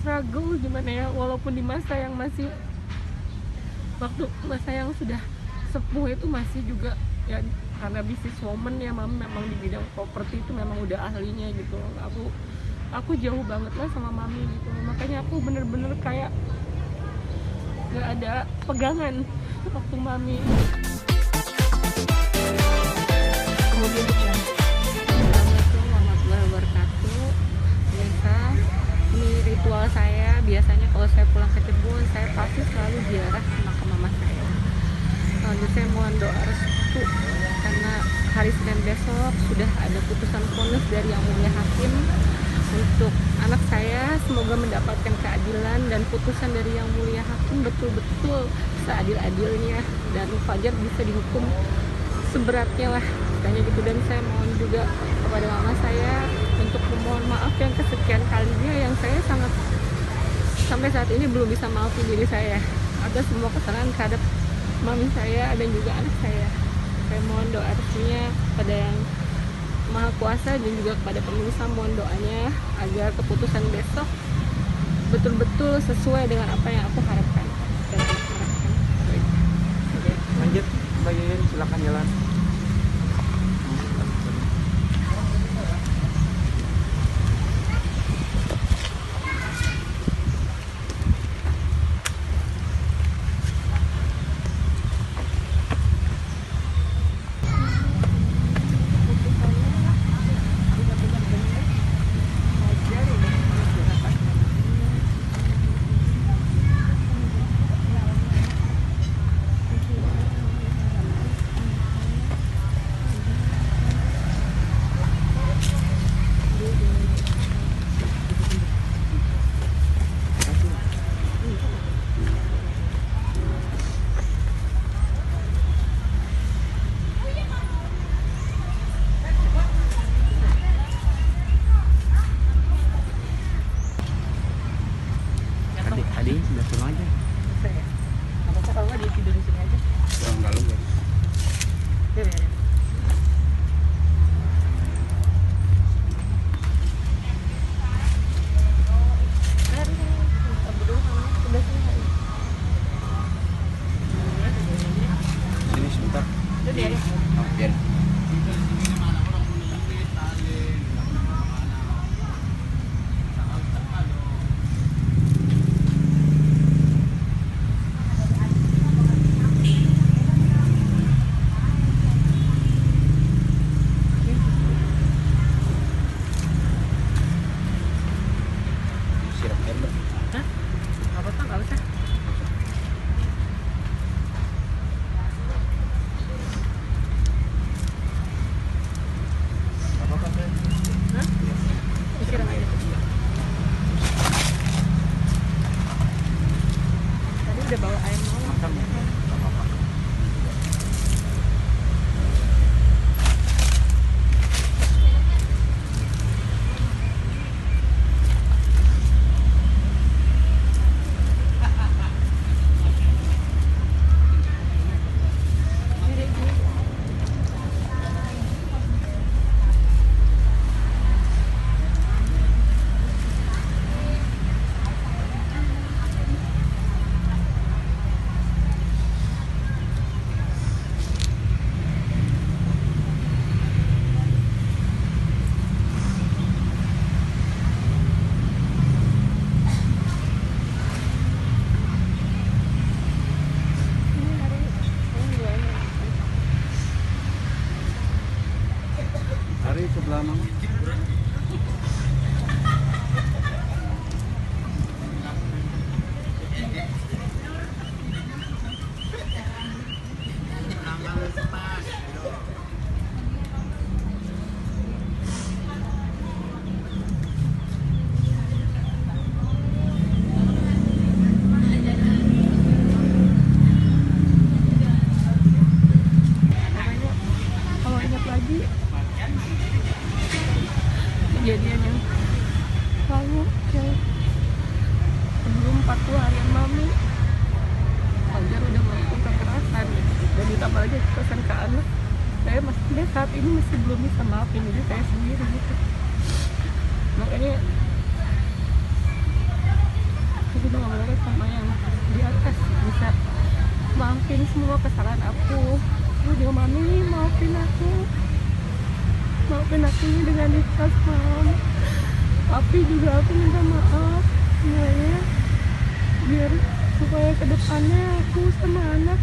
struggle gimana ya, walaupun di masa yang masih waktu masa yang sudah sepuh itu masih juga ya, karena bisnis woman ya, mama memang di bidang properti itu memang udah ahlinya gitu. Aku jauh banget lah sama mami gitu, makanya aku bener-bener kayak nggak ada pegangan waktu mami. Kemudian Assalamualaikum warahmatullahi wabarakatuh. Biasa ini ritual saya, biasanya kalau saya pulang ke Cirebon saya pasti selalu ziarah sama ke mama saya. Lalu saya mohon doa restu karena hari Senin besok sudah ada putusan vonis dari Yang Mulia Hakim untuk anak saya. Semoga mendapatkan keadilan dan putusan dari Yang Mulia Hakim betul-betul seadil-adilnya dan Fajar bisa dihukum seberatnya lah, katanya gitu. Dan saya mohon juga kepada mama saya untuk memohon maaf yang kesekian kalinya, yang saya sangat sampai saat ini belum bisa maafin diri saya atas semua kesalahan terhadap mami saya dan juga anak saya. Saya mohon doa restunya pada Yang Maha Kuasa dan juga kepada pemirsa, mohon doanya agar keputusan besok betul-betul sesuai dengan apa yang aku harapkan dan aku harapkan. Lanjut, Mbak Yuyun, silakan jalan. Adik sudah pulang aja. Apa kalau nggak dia tidur di sini aja? Kurang dalam ya. Ya, ya. Sini sebentar. Oh, biar. Siram air, Mbak. Hah? Nggak apa-apa, nggak usah. Apa-apa, Mbak? Hah? Disiram aja. Tadi udah bawa air mau. Makan ya? Nggak apa-apa. Hari sebelah mana? Kalau ingat lagi kejadian yang lalu yang sebelum 40 harian mami, Fajar udah melakukan kekerasan dan ditambah lagi kekerasan ke anak. Saya masih saat ini masih belum bisa maafin diri saya sendiri gitu. Makanya sama yang di atas bisa maafin semua kesalahan aku. Aku juga mami maafin aku ini dengan ikhlas mam. Tapi juga aku minta maaf semuanya, biar supaya kedepannya aku sama anak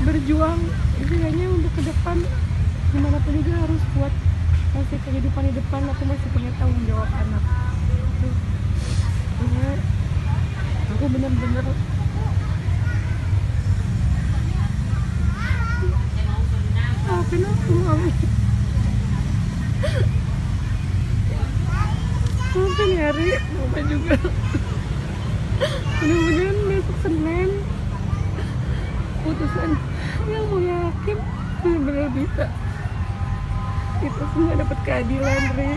berjuang istilahnya untuk ke depan, gimana pun juga harus kuat, masih kehidupan di depan aku masih punya tanggung jawab anak. Makanya aku benar-benar maafin aku mami, maafin ya Ri, mama juga. Mudah-mudahan besok Senin putusan yang mau yakin benar-benar bisa kita semua dapat keadilan Ri.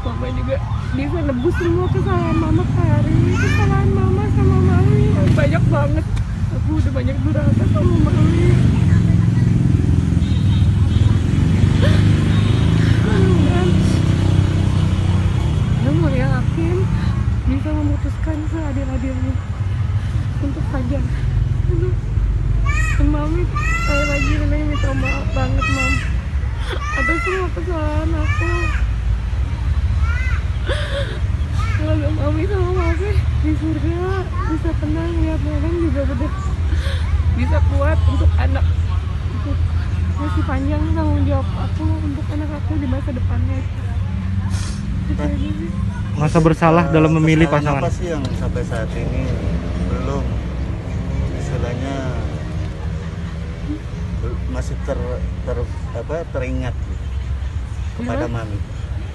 Mama juga bisa nebus semua kesalahan mama Kari, kesalahan mama sama mami yang banyak banget. Aku udah banyak durhaka sama mami. Mudah-mudahan yang mau yakin bisa memutuskan seadil-adilnya untuk Fajar. Dan mami, saya lagi Nenek minta maaf banget mam atas semua kesalahan aku. Semoga mami sama papi di surga bisa tenang lihat Nenek juga udah bisa kuat untuk anak, untuk masih panjang tanggung jawab aku untuk anak aku di masa depannya. Itu aja sih. Masa bersalah dalam memilih Kesalahan pasangan? apa sih yang sampai saat ini belum istilahnya masih teringat gitu, kepada Ya, mami?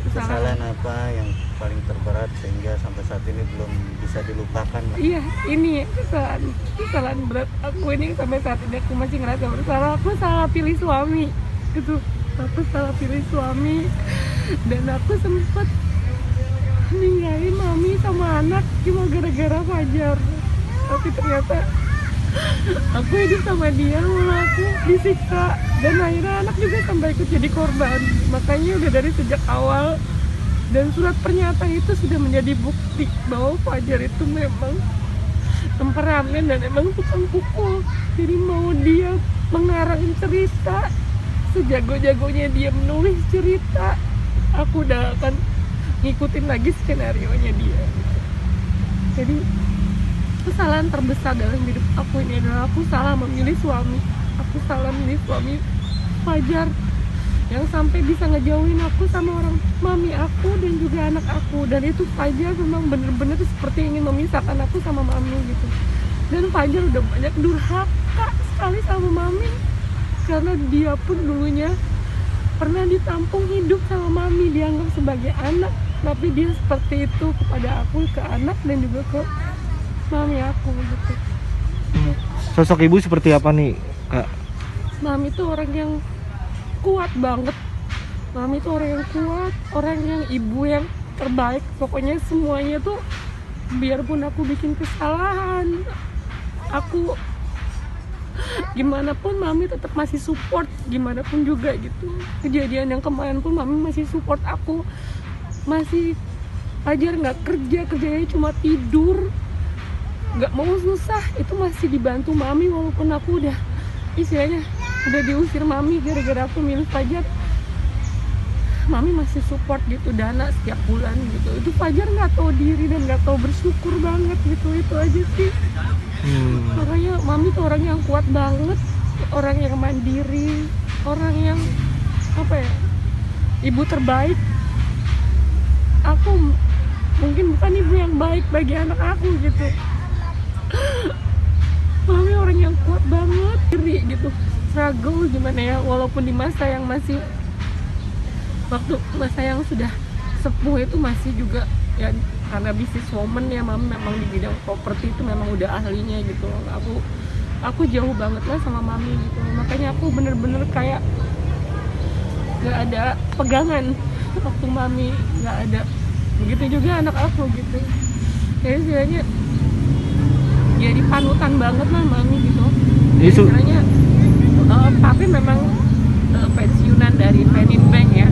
Kesalahan apa yang paling terberat sehingga sampai saat ini belum bisa dilupakan lah? Iya, ini kesalahan berat aku ini sampai saat ini aku masih ngerasa bersalah. Aku salah pilih suami, gitu. Aku salah pilih suami dan aku sempat ninggalin mami sama anak cuma gara-gara Fajar. Tapi ternyata aku hidup sama dia malah aku disiksa dan akhirnya anak juga sampai ikut jadi korban. Makanya udah dari sejak awal dan surat pernyataan itu sudah menjadi bukti bahwa Fajar itu memang temperamen dan emang tukang pukul. Jadi mau dia mengarang cerita, sejago-jagonya dia menulis cerita, aku udah akan ngikutin lagi skenario-nya dia. Jadi kesalahan terbesar dalam hidup aku ini adalah aku salah memilih suami. Aku salah memilih suami Fajar yang sampai bisa ngejauhin aku sama orang mami aku dan juga anak aku. Dan itu Fajar memang bener-bener seperti ingin memisahkan aku sama mami gitu. Dan Fajar udah banyak durhaka sekali sama mami karena dia pun dulunya pernah ditampung hidup sama mami, dianggap sebagai anak, tapi dia seperti itu kepada aku, ke anak dan juga ke mami aku gitu. Sosok ibu seperti apa nih, Kak? Mami itu orang yang kuat banget. Mami itu orang yang kuat, orang yang ibu yang terbaik. Pokoknya semuanya tuh, biarpun aku bikin kesalahan, aku gimana pun mami tetap masih support, gimana pun juga gitu. Kejadian yang kemarin pun mami masih support aku, masih Fajar nggak kerjanya cuma tidur, nggak mau susah, itu masih dibantu mami walaupun aku udah istilahnya udah diusir mami gara-gara aku milih Fajar. Mami masih support gitu, dana setiap bulan gitu. Itu Fajar nggak tahu diri dan nggak tahu bersyukur banget gitu. Itu aja sih. Makanya mami tuh orang yang kuat banget, orang yang mandiri, orang yang apa ya, ibu terbaik. Aku mungkin bukan ibu yang baik bagi anak aku gitu. Mami orang yang kuat banget, diri gitu, struggle gimana ya, walaupun di masa yang masih, waktu masa yang sudah sepuh itu masih juga ya, karena bisnis woman ya, mami memang di bidang properti itu memang udah ahlinya gitu. Aku jauh banget lah sama mami gitu, makanya aku bener-bener kayak gak ada pegangan waktu mami gak ada. Begitu juga anak aku gitu, jadi istilahnya jadi panutan banget lah mami gitu. Jadi istilahnya papi memang pensiunan dari Penin Bank ya,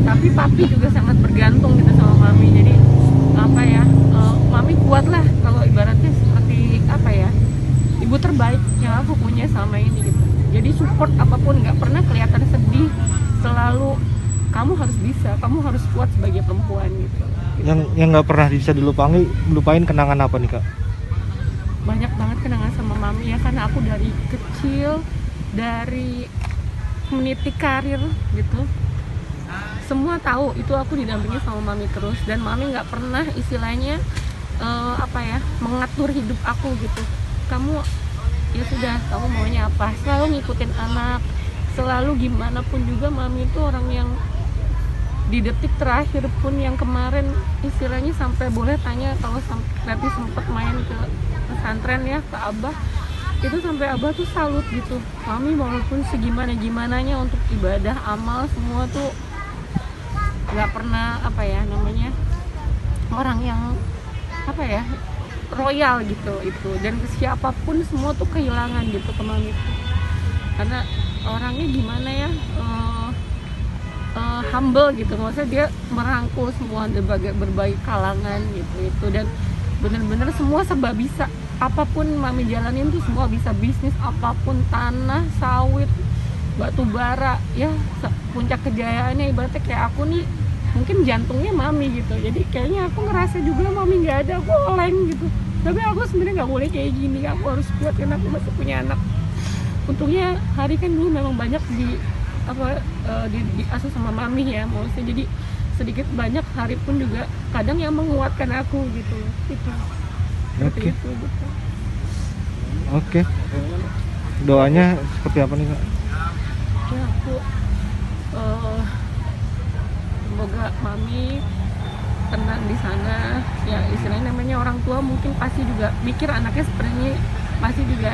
tapi papi juga sangat bergantung gitu sama mami. Jadi apa ya, mami kuat Yang nggak pernah bisa lupain kenangan apa nih Kak? Banyak banget kenangan sama mami ya, karena aku dari kecil, dari meniti karir gitu, semua tahu itu aku didampingi sama mami terus, dan mami nggak pernah istilahnya mengatur hidup aku gitu. Kamu ya sudah, kamu maunya apa, selalu ngikutin anak, selalu gimana pun juga. Mami itu orang yang di detik terakhir pun, yang kemarin istilahnya sampai boleh tanya kalau nanti sempet main ke pesantren ya, ke Abah, itu sampai Abah tuh salut gitu. Mami walaupun segimana-gimananya untuk ibadah, amal, semua tuh nggak pernah orang yang royal gitu itu, dan ke siapapun semua tuh kehilangan gitu ke Mami, karena orangnya gimana ya, humble gitu, maksudnya dia merangkul semua berbagai kalangan gitu, dan bener-bener semua serba bisa. Apapun Mami jalanin tuh semua bisa, bisnis apapun, tanah, sawit, batu bara ya, puncak kejayaannya ibaratnya kayak aku nih, mungkin jantungnya Mami gitu. Jadi kayaknya aku ngerasa juga Mami nggak ada, aku oleng gitu. Tapi aku sebenarnya nggak boleh kayak gini, aku harus kuat karena aku masih punya anak. Untungnya Hari kan dulu memang banyak diasuh sama Mami ya, maksudnya jadi sedikit banyak Hari pun juga kadang yang menguatkan aku gitu. Oke. Itu gitu. Oke. Doanya seperti apa nih Kak? Ya aku semoga Mami tenang di sana ya, istilahnya namanya orang tua mungkin pasti juga mikir anaknya seperti ini, pasti juga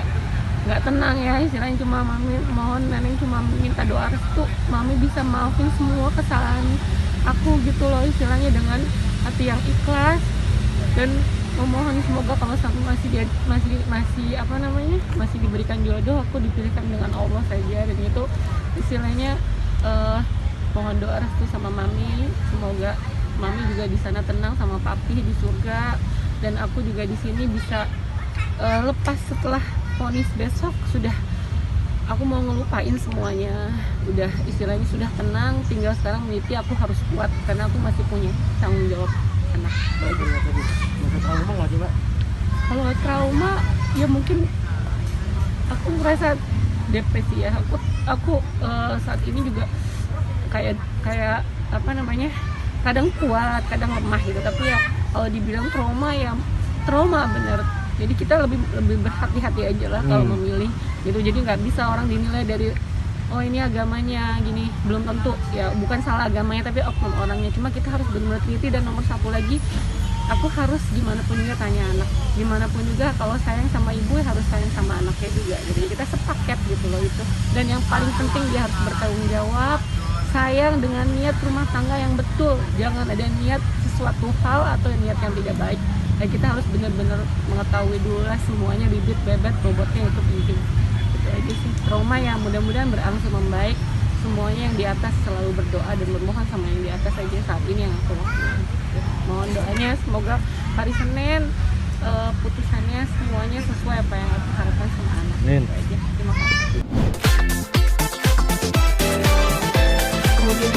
nggak tenang ya, istilahnya. Cuma Mami mohon, Neneng cuma minta doa restu Mami bisa maafin semua kesalahan aku gitu loh, istilahnya dengan hati yang ikhlas, dan memohon semoga kalau sampai masih diberikan jodoh, aku dipilihkan dengan Allah saja. Dan itu istilahnya mohon doa restu sama Mami, semoga Mami juga di sana tenang sama Papi di surga, dan aku juga di sini bisa lepas setelah vonis besok. Sudah, aku mau ngelupain semuanya, udah istilahnya sudah tenang, tinggal sekarang meniti aku harus kuat karena aku masih punya tanggung jawab anak. Trauma nggak coba? Kalau trauma ya mungkin aku merasa depresi ya. Aku saat ini juga kayak kadang kuat, kadang lemah gitu. Tapi ya kalau dibilang trauma ya trauma bener. Jadi kita lebih berhati-hati aja lah kalau memilih gitu. Jadi nggak bisa orang dinilai dari oh ini agamanya gini, belum tentu ya, bukan salah agamanya tapi oknum orangnya. Cuma kita harus benar-benar teliti, dan nomor satu lagi aku harus gimana pun juga tanya anak, gimana pun juga kalau sayang sama ibu ya harus sayang sama anaknya juga. Jadi kita sepaket gitu loh itu. Dan yang paling penting dia harus bertanggung jawab, sayang dengan niat rumah tangga yang betul, jangan ada niat sesuatu hal atau niat yang tidak baik. Dan kita harus benar-benar mengetahui dulu lah semuanya, bibit bebet bobotnya itu penting. Itu aja sih trauma yang mudah-mudahan berangsur membaik. Semuanya yang di atas selalu berdoa dan bermohon sama yang di atas aja saat ini yang aku lakukan. Mohon doanya semoga hari Senin putusannya semuanya sesuai apa yang aku harapkan sama anak. Amin. Itu aja. Terima kasih. Kemudian